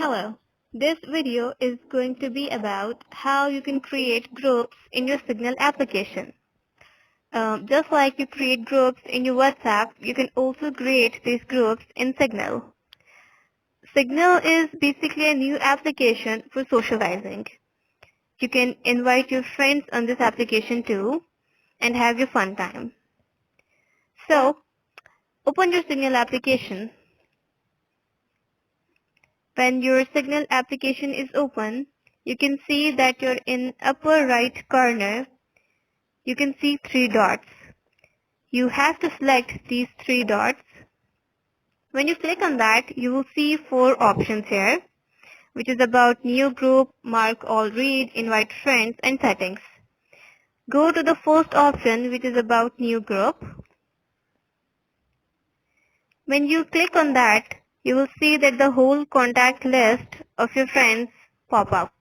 Hello. This video is going to be about how you can create groups in your Signal application. Just like you create groups in your WhatsApp, you can also create these groups in Signal. Signal is basically a new application for socializing. You can invite your friends on this application too and have your fun time. So, open your Signal application. When your Signal application is open, you can see that you're in upper right corner. You can see 3 dots. You have to select these 3 dots. When you click on that, you will see 4 options here, which is about new group, mark all read, invite friends, and settings. Go to the first option, which is about new group. When you click on that, you will see that the whole contact list of your friends pop up.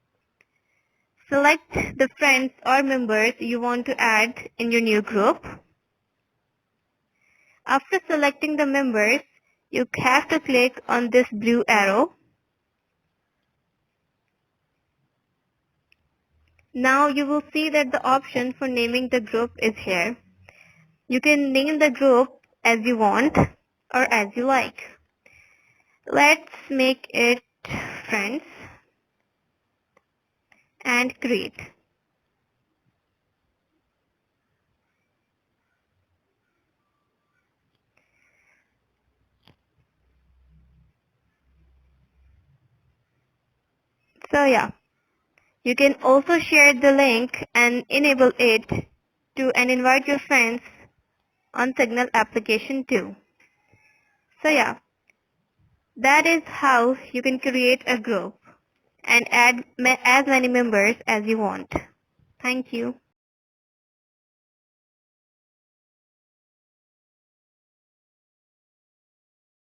Select the friends or members you want to add in your new group. After selecting the members, you have to click on this blue arrow. Now you will see that the option for naming the group is here. You can name the group as you want or as you like. Let's make it friends and create. So yeah, you can also share the link and enable it to and invite your friends on Signal application too. So yeah, that is how you can create a group and add as many members as you want. Thank you.